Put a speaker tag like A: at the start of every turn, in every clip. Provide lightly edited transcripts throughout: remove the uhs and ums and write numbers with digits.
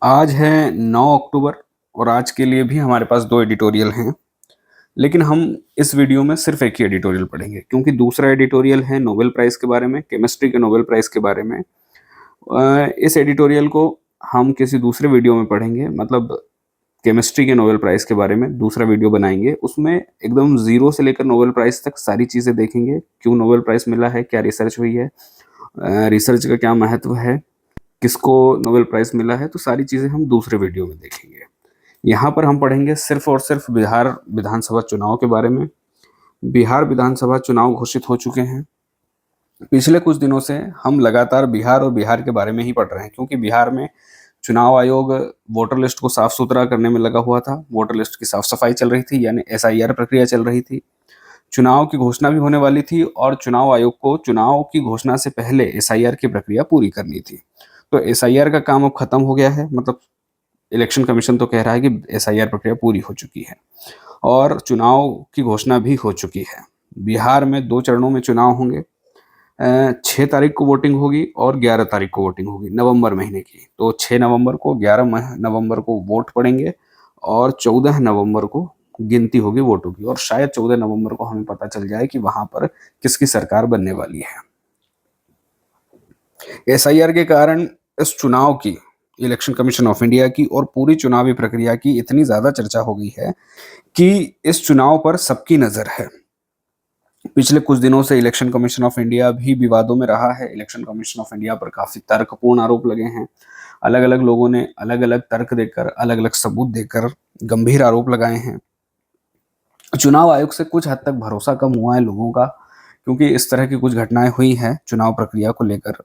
A: आज है 9 अक्टूबर और आज के लिए भी हमारे पास 2 एडिटोरियल हैं। लेकिन हम इस वीडियो में सिर्फ एक ही एडिटोरियल पढ़ेंगे क्योंकि दूसरा एडिटोरियल है नोबेल प्राइज़ के बारे में, केमिस्ट्री के नोबेल प्राइज़ के बारे में। इस एडिटोरियल को हम किसी दूसरे वीडियो में पढ़ेंगे, मतलब केमिस्ट्री के नोबेल प्राइज़ के बारे में दूसरा वीडियो बनाएँगे। उसमें एकदम ज़ीरो से लेकर नोबेल प्राइज़ तक सारी चीज़ें देखेंगे, क्यों नोबेल प्राइज़ मिला है, क्या रिसर्च हुई है, रिसर्च का क्या महत्व है, किसको नोबेल प्राइज़ मिला है, तो सारी चीज़ें हम दूसरे वीडियो में देखेंगे। यहाँ पर हम पढ़ेंगे सिर्फ और सिर्फ बिहार विधानसभा चुनाव के बारे में। बिहार विधानसभा चुनाव घोषित हो चुके हैं। पिछले कुछ दिनों से हम लगातार बिहार और बिहार के बारे में ही पढ़ रहे हैं, क्योंकि बिहार में चुनाव आयोग वोटर लिस्ट को साफ सुथरा करने में लगा हुआ था। वोटर लिस्ट की साफ सफाई चल रही थी, यानी एसआईआर प्रक्रिया चल रही थी। चुनाव की घोषणा भी होने वाली थी और चुनाव आयोग को चुनाव की घोषणा से पहले एसआईआर की प्रक्रिया पूरी करनी थी। तो एसआईआर का काम अब खत्म हो गया है, मतलब इलेक्शन कमीशन तो कह रहा है कि एसआईआर प्रक्रिया पूरी हो चुकी है और चुनाव की घोषणा भी हो चुकी है। बिहार में 2 चरणों में चुनाव होंगे। 6 तारीख को वोटिंग होगी और 11 तारीख को वोटिंग होगी नवंबर महीने की। तो 6 नवंबर को, 11 नवंबर को वोट पड़ेंगे और 14 नवंबर को गिनती होगी वोटों की, और शायद 14 नवंबर को हमें पता चल जाए कि वहां पर किसकी सरकार बनने वाली है। एसआईआर के कारण इस चुनाव की, इलेक्शन कमीशन ऑफ इंडिया की और पूरी चुनावी प्रक्रिया की इतनी ज्यादा चर्चा हो गई है कि इस चुनाव पर सबकी नजर है। पिछले कुछ दिनों से इलेक्शन कमीशन ऑफ इंडिया भी विवादों में रहा है। इलेक्शन कमीशन ऑफ इंडिया पर काफी तर्कपूर्ण आरोप लगे हैं। अलग अलग लोगों ने अलग अलग तर्क देकर, अलग अलग सबूत देकर गंभीर आरोप लगाए हैं। चुनाव आयोग से कुछ हद तक भरोसा कम हुआ है लोगों का, क्योंकि इस तरह की कुछ घटनाएं हुई हैं चुनाव प्रक्रिया को लेकर।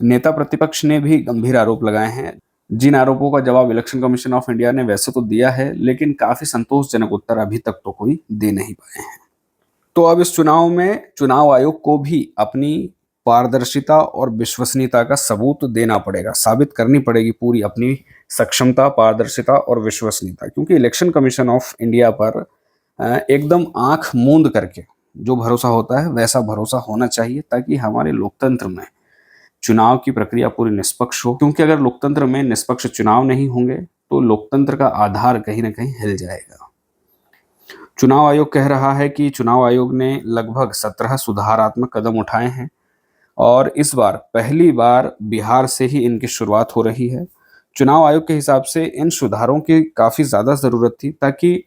A: नेता प्रतिपक्ष ने भी गंभीर आरोप लगाए हैं, जिन आरोपों का जवाब इलेक्शन कमीशन ऑफ इंडिया ने वैसे तो दिया है, लेकिन काफी संतोषजनक उत्तर अभी तक तो कोई दे नहीं पाए हैं। तो अब इस चुनाव में चुनाव आयोग को भी अपनी पारदर्शिता और विश्वसनीयता का सबूत देना पड़ेगा, साबित करनी पड़ेगी पूरी अपनी सक्षमता, पारदर्शिता और विश्वसनीयता, क्योंकि इलेक्शन कमीशन ऑफ इंडिया पर एकदम आंख मूंद करके जो भरोसा होता है वैसा भरोसा होना चाहिए, ताकि हमारे लोकतंत्र में चुनाव की प्रक्रिया पूरी निष्पक्ष हो। क्योंकि अगर लोकतंत्र में निष्पक्ष चुनाव नहीं होंगे तो लोकतंत्र का आधार कहीं ना कहीं हिल जाएगा। चुनाव आयोग कह रहा है कि चुनाव आयोग ने लगभग 17 सुधारात्मक कदम उठाए हैं और इस बार पहली बार बिहार से ही इनकी शुरुआत हो रही है। चुनाव आयोग के हिसाब से इन सुधारों की काफी ज्यादा जरूरत थी, ताकि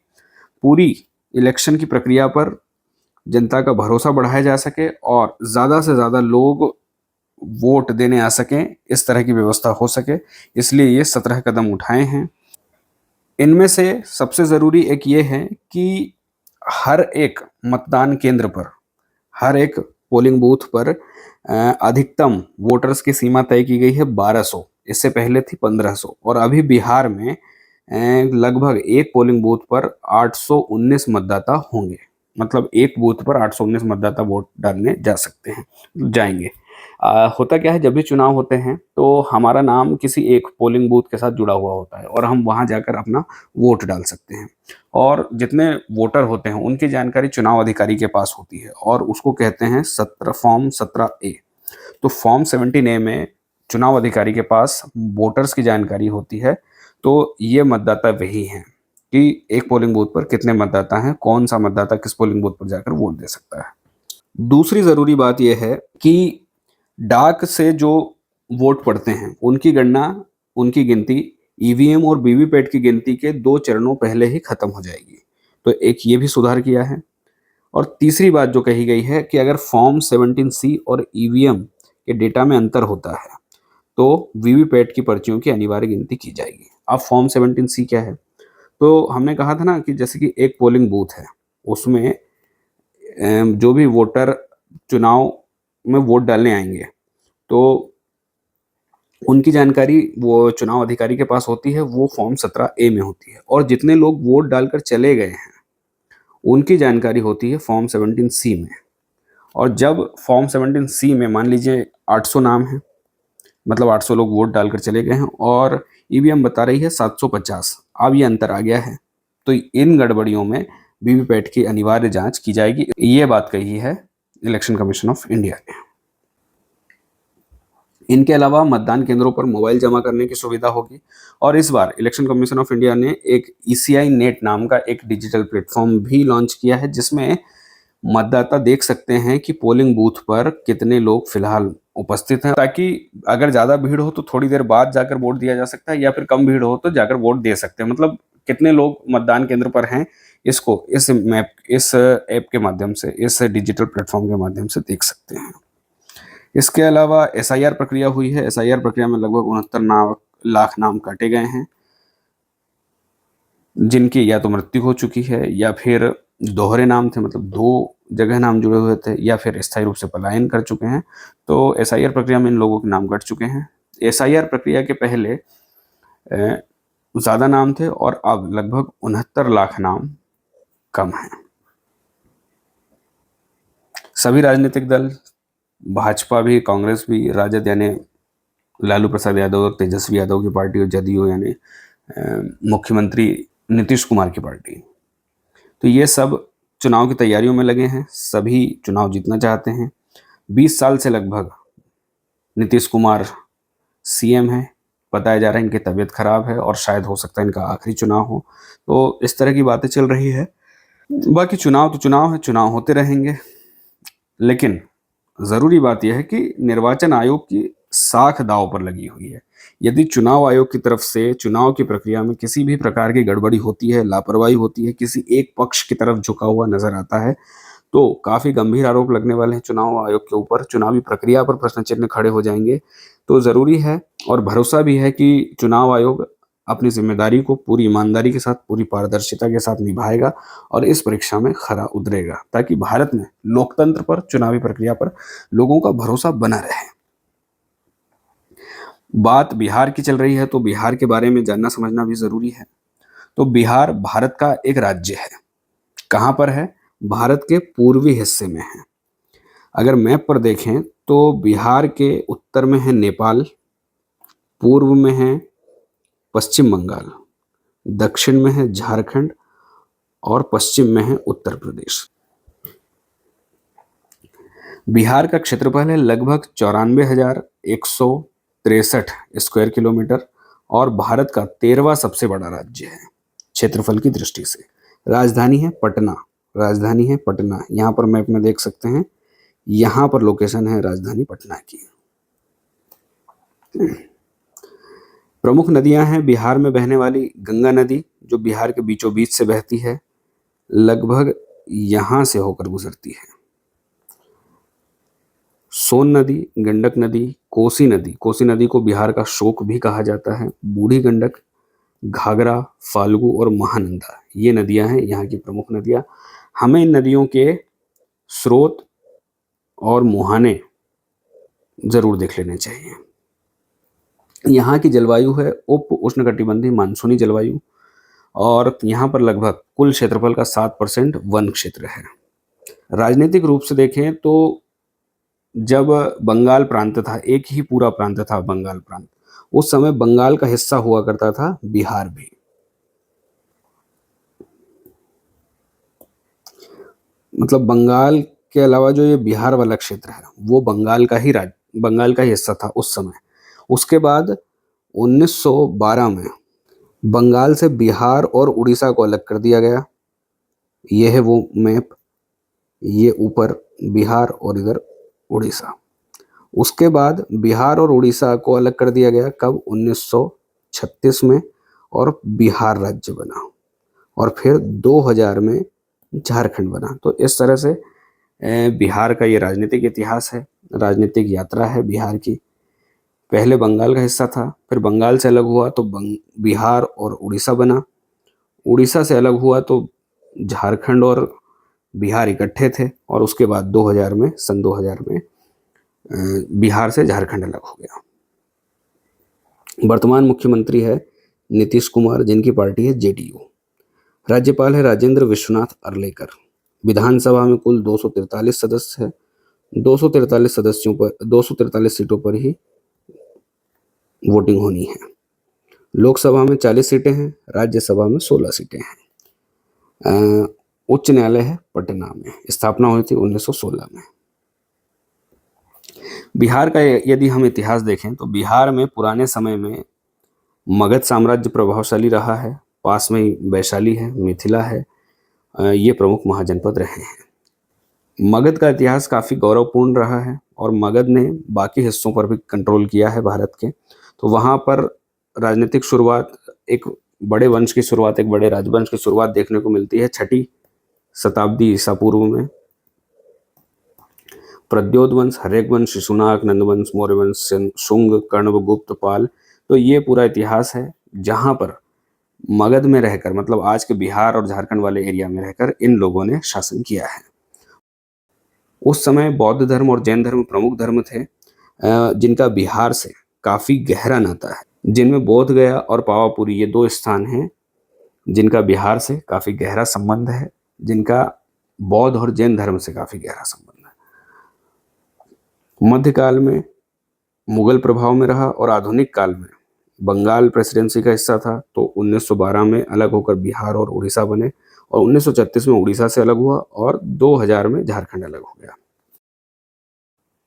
A: पूरी इलेक्शन की प्रक्रिया पर जनता का भरोसा बढ़ाया जा सके और ज्यादा से ज्यादा लोग वोट देने आ सकें, इस तरह की व्यवस्था हो सके। इसलिए ये 17 कदम उठाए हैं। इनमें से सबसे जरूरी एक ये है कि हर एक मतदान केंद्र पर, हर एक पोलिंग बूथ पर अधिकतम वोटर्स की सीमा तय की गई है 1200। इससे पहले थी 1500 और अभी बिहार में लगभग एक पोलिंग बूथ पर 819 मतदाता होंगे। मतलब एक बूथ पर 819 मतदाता वोट डालने जा सकते हैं, जाएंगे। होता क्या है, जब भी चुनाव होते हैं तो हमारा नाम किसी एक पोलिंग बूथ के साथ जुड़ा हुआ होता है और हम वहां जाकर अपना वोट डाल सकते हैं। और जितने वोटर होते हैं उनकी जानकारी चुनाव अधिकारी के पास होती है और उसको कहते हैं फॉर्म 17A। तो फॉर्म 17A में चुनाव अधिकारी के पास वोटर्स की जानकारी होती है। तो ये मतदाता वही हैं कि एक पोलिंग बूथ पर कितने मतदाता हैं, कौन सा मतदाता किस पोलिंग बूथ पर जाकर वोट दे सकता है। दूसरी जरूरी बात यह है कि डाक से जो वोट पड़ते हैं उनकी गणना, उनकी गिनती ईवीएम और वीवीपैट की गिनती के 2 चरणों पहले ही खत्म हो जाएगी। तो एक ये भी सुधार किया है। और तीसरी बात जो कही गई है कि अगर फॉर्म 17C और ईवीएम के डेटा में अंतर होता है तो वीवीपैट की पर्चियों की अनिवार्य गिनती की जाएगी। अब फॉर्म 17C क्या है? तो हमने कहा था ना कि जैसे कि एक पोलिंग बूथ है, उसमें जो भी वोटर चुनाव में वोट डालने आएंगे तो उनकी जानकारी वो चुनाव अधिकारी के पास होती है, वो फॉर्म 17A में होती है। और जितने लोग वोट डालकर चले गए हैं उनकी जानकारी होती है फॉर्म 17C में। और जब फॉर्म 17C में मान लीजिए 800 नाम है, मतलब 800 लोग वोट डालकर चले गए हैं और ईवीएम बता रही है 750, अब ये अंतर आ गया है, तो इन गड़बड़ियों में वीवीपैट की अनिवार्य जांच की जाएगी। ये बात कही है इलेक्शन कमीशन ऑफ इंडिया ने। इनके अलावा मतदान केंद्रों पर मोबाइल जमा करने की सुविधा होगी और इस बार इलेक्शन कमीशन ऑफ इंडिया ने एक ईसीआई नेट नाम का एक डिजिटल प्लेटफॉर्म भी लॉन्च किया है, जिसमें मतदाता देख सकते हैं कि पोलिंग बूथ पर कितने लोग फिलहाल उपस्थित हैं, ताकि अगर ज़्यादा भीड़ हो तो थोड़ी देर बाद जाकर वोट दिया जा सकता है या फिर कम भीड़ हो तो जाकर वोट दे सकते हैं। मतलब कितने लोग मतदान केंद्र पर हैं, इसको इस ऐप के माध्यम से, इस डिजिटल प्लेटफॉर्म के माध्यम से देख सकते हैं। इसके अलावा एसआईआर प्रक्रिया हुई है। एसआईआर प्रक्रिया में लगभग 69 लाख नाम काटे गए हैं, जिनकी या तो मृत्यु हो चुकी है या फिर दोहरे नाम थे, मतलब 2 जगह नाम जुड़े हुए थे, या फिर स्थायी रूप से पलायन कर चुके हैं। तो एसआईआर प्रक्रिया में इन लोगों के नाम कट चुके हैं। एसआईआर प्रक्रिया के पहले ज़्यादा नाम थे और अब लगभग 69 लाख नाम कम हैं। सभी राजनीतिक दल, भाजपा भी, कांग्रेस भी, राजद यानी लालू प्रसाद यादव और तेजस्वी यादव की पार्टी, और जदयू यानी मुख्यमंत्री नीतीश कुमार की पार्टी, तो ये सब चुनाव की तैयारियों में लगे हैं। सभी चुनाव जीतना चाहते हैं। 20 साल से लगभग नीतीश कुमार सीएम है। बताया जा रहा है इनकी तबीयत खराब है और शायद हो सकता है इनका आखिरी चुनाव हो, तो इस तरह की बातें चल रही है। बाकी चुनाव तो चुनाव है, चुनाव होते रहेंगे, लेकिन ज़रूरी बात यह है कि निर्वाचन आयोग की साख दांव पर लगी हुई है। यदि चुनाव आयोग की तरफ से चुनाव की प्रक्रिया में किसी भी प्रकार की गड़बड़ी होती है, लापरवाही होती है, किसी एक पक्ष की तरफ झुका हुआ नजर आता है, तो काफ़ी गंभीर आरोप लगने वाले हैं चुनाव आयोग के ऊपर। चुनावी प्रक्रिया पर प्रश्न चिन्ह खड़े हो जाएंगे। तो ज़रूरी है और भरोसा भी है कि चुनाव आयोग अपनी जिम्मेदारी को पूरी ईमानदारी के साथ, पूरी पारदर्शिता के साथ निभाएगा और इस परीक्षा में खरा उतरेगा, ताकि भारत में लोकतंत्र पर, चुनावी प्रक्रिया पर लोगों का भरोसा बना रहे। बात बिहार की चल रही है, तो बिहार के बारे में जानना समझना भी ज़रूरी है। तो बिहार भारत का एक राज्य है। कहाँ पर है? भारत के पूर्वी हिस्से में है। अगर मैप पर देखें तो बिहार के उत्तर में है नेपाल, पूर्व में है पश्चिम बंगाल, दक्षिण में है झारखंड और पश्चिम में है उत्तर प्रदेश। बिहार का क्षेत्रफल है लगभग 94,163 स्क्वायर किलोमीटर और भारत का 13वां सबसे बड़ा राज्य है क्षेत्रफल की दृष्टि से। राजधानी है पटना। राजधानी है पटना, यहाँ पर मैप में देख सकते हैं, यहाँ पर लोकेशन है राजधानी पटना की। प्रमुख नदियां हैं बिहार में बहने वाली गंगा नदी, जो बिहार के बीचों बीच से बहती है, लगभग यहाँ से होकर गुजरती है। सोन नदी, गंडक नदी, कोसी नदी, कोसी नदी को बिहार का शोक भी कहा जाता है, बूढ़ी गंडक, घाघरा, फाल्गु और महानंदा, ये नदियां हैं यहाँ की प्रमुख नदियां। हमें इन नदियों के स्रोत और मुहाने जरूर देख लेने चाहिए। यहाँ की जलवायु है उप उष्णकटिबंधीय मानसूनी जलवायु और यहाँ पर लगभग कुल क्षेत्रफल का 7% वन क्षेत्र है। राजनीतिक रूप से देखें तो जब बंगाल प्रांत था, एक ही पूरा प्रांत था बंगाल प्रांत, उस समय बंगाल का हिस्सा हुआ करता था बिहार भी। मतलब बंगाल के अलावा जो ये बिहार वाला क्षेत्र है वो बंगाल का ही हिस्सा था उस समय। उसके बाद 1912 में बंगाल से बिहार और उड़ीसा को अलग कर दिया गया। ये है वो मैप, ये ऊपर बिहार और इधर उड़ीसा। उसके बाद बिहार और उड़ीसा को अलग कर दिया गया कब? 1936 में, और बिहार राज्य बना और फिर 2000 में झारखंड बना। तो इस तरह से बिहार का ये राजनीतिक इतिहास है, राजनीतिक यात्रा है बिहार की। पहले बंगाल का हिस्सा था, फिर बंगाल से अलग हुआ तो बिहार और उड़ीसा बना, उड़ीसा से अलग हुआ तो झारखंड और बिहार इकट्ठे थे, और उसके बाद 2000 में, सन 2000 में बिहार से झारखंड अलग हो गया। वर्तमान मुख्यमंत्री है नीतीश कुमार, जिनकी पार्टी है जेडीयू। राज्यपाल है राजेंद्र विश्वनाथ अर्लेकर। विधानसभा में कुल 243 सदस्य है। 243 सीटों पर ही वोटिंग होनी है। लोकसभा में 40 सीटें हैं, राज्यसभा में 16 सीटें हैं। उच्च न्यायालय है पटना में, स्थापना हुई थी 1916 में। बिहार का यदि हम इतिहास देखें तो बिहार में पुराने समय में मगध साम्राज्य प्रभावशाली रहा है। पास में ही वैशाली है, मिथिला है, ये प्रमुख महाजनपद रहे हैं। मगध का इतिहास काफ़ी गौरवपूर्ण रहा है और मगध ने बाकी हिस्सों पर भी कंट्रोल किया है भारत के। तो वहाँ पर राजनीतिक शुरुआत, एक बड़े वंश की शुरुआत, एक बड़े राजवंश की शुरुआत देखने को मिलती है 6ठी शताब्दी ईसा पूर्व में। प्रद्योत वंश, हर्यक वंश, शिशुनाग, नंदवंश, मौर्य वंश, शुंग, कण्व, गुप्त, पाल, तो ये पूरा इतिहास है जहाँ पर मगध में रहकर, मतलब आज के बिहार और झारखंड वाले एरिया में रहकर इन लोगों ने शासन किया है। उस समय बौद्ध धर्म और जैन धर्म प्रमुख धर्म थे, जिनका बिहार से काफी गहरा नाता है। जिनमें बोध गया और पावापुरी ये दो स्थान हैं जिनका बिहार से काफी गहरा संबंध है, जिनका बौद्ध और जैन धर्म से काफी गहरा संबंध है। मध्यकाल में मुगल प्रभाव में रहा और आधुनिक काल में बंगाल प्रेसिडेंसी का हिस्सा था। तो 1912 में अलग होकर बिहार और उड़ीसा बने और 1936 में उड़ीसा से अलग हुआ और 2000 में झारखंड अलग हो गया।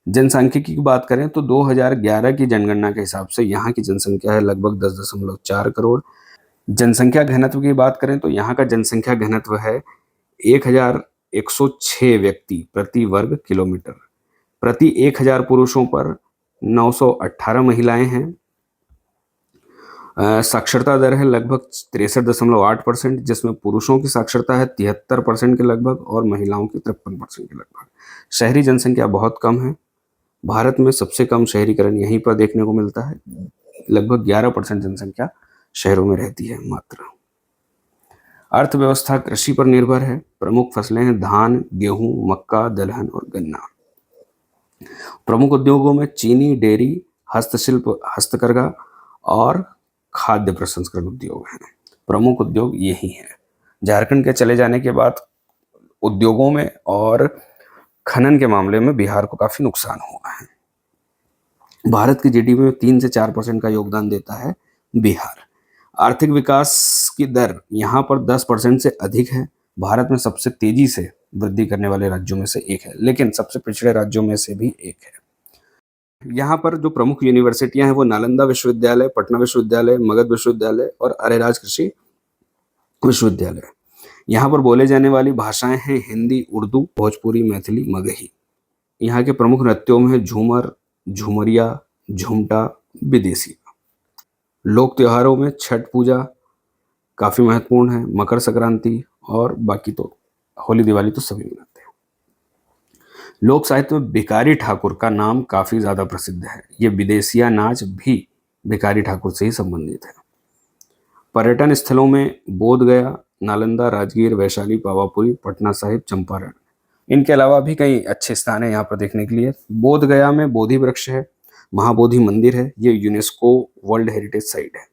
A: जनसांख्यिकी की बात करें तो 2011 की जनगणना के हिसाब से यहाँ की जनसंख्या है लगभग 10.4 करोड़। जनसंख्या घनत्व की बात करें तो यहाँ का जनसंख्या घनत्व है 1106 व्यक्ति प्रति वर्ग किलोमीटर। प्रति 1000 पुरुषों पर 918 महिलाएं हैं। साक्षरता दर है लगभग 63.8%, जिसमें पुरुषों की साक्षरता है 73% के लगभग और महिलाओं की 53% के लगभग। शहरी जनसंख्या बहुत कम है। भारत में सबसे कम शहरीकरण यहीं पर देखने को मिलता है। लगभग 11% जनसंख्या शहरों में रहती है मात्र। अर्थव्यवस्था कृषि पर निर्भर है। प्रमुख फसलें हैं धान, गेहूं, मक्का, दलहन और गन्ना। प्रमुख उद्योगों में चीनी, डेयरी, हस्तशिल्प, हस्तकरघा और खाद्य प्रसंस्करण उद्योग हैं। प्रमुख उद्योग यही हैं। झारखंड के चले जाने के बाद उद्योगों में और खनन के मामले में बिहार को काफी नुकसान हुआ है। भारत की जीडीपी में 3 से 4% का योगदान देता है बिहार। आर्थिक विकास की दर यहाँ पर 10% से अधिक है। भारत में सबसे तेजी से वृद्धि करने वाले राज्यों में से एक है, लेकिन सबसे पिछड़े राज्यों में से भी एक है। यहाँ पर जो प्रमुख यूनिवर्सिटियां हैं वो नालंदा विश्वविद्यालय, पटना विश्वविद्यालय, मगध विश्वविद्यालय और अरेराज कृषि विश्वविद्यालय। यहाँ पर बोले जाने वाली भाषाएं हैं हिंदी, उर्दू, भोजपुरी, मैथिली, मगही। यहाँ के प्रमुख नृत्यों में झूमर, झुमरिया, झुमटा, विदेशी। लोक त्योहारों में छठ पूजा काफी महत्वपूर्ण है, मकर संक्रांति और बाकी तो होली दिवाली तो सभी मनाते हैं। लोक साहित्य में भिखारी ठाकुर का नाम काफी ज्यादा प्रसिद्ध है। ये विदेशिया नाच भी भिखारी ठाकुर से ही संबंधित है। पर्यटन स्थलों में बोध गया, नालंदा, राजगीर, वैशाली, पावापुरी, पटना साहिब, चंपारण, इनके अलावा भी कई अच्छे स्थान हैं यहाँ पर देखने के लिए। बोध गया में बोधि वृक्ष है, महाबोधि मंदिर है, ये यूनेस्को वर्ल्ड हेरिटेज साइट है।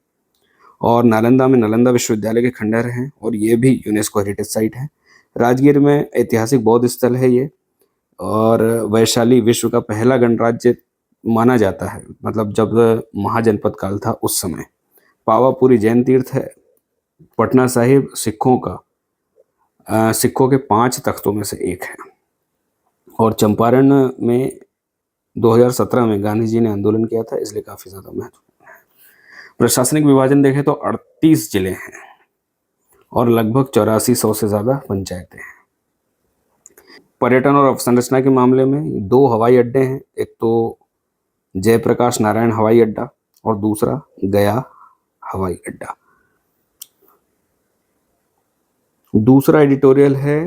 A: और नालंदा में नालंदा विश्वविद्यालय के खंडहर हैं और ये भी यूनेस्को हेरिटेज साइट है। राजगीर में ऐतिहासिक बौद्ध स्थल है ये। और वैशाली विश्व का पहला गणराज्य माना जाता है, मतलब जब महाजनपद काल था उस समय। पावापुरी जैन तीर्थ है। पटना साहिब सिखों के 5 तख्तों में से एक है। और चंपारण में 2017 में गांधी जी ने आंदोलन किया था, इसलिए काफी ज्यादा महत्वपूर्ण है। प्रशासनिक विभाजन देखें तो 38 जिले हैं और लगभग 8400 से ज्यादा पंचायतें हैं। पर्यटन और अवसंरचना के मामले में 2 हवाई अड्डे हैं, एक तो जयप्रकाश नारायण हवाई अड्डा और दूसरा गया हवाई अड्डा। दूसरा एडिटोरियल है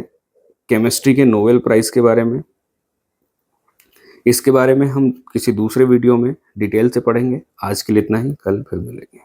A: केमिस्ट्री के नोबेल प्राइज के बारे में। इसके बारे में हम किसी दूसरे वीडियो में डिटेल से पढ़ेंगे। आज के लिए इतना ही, कल फिर मिलेंगे।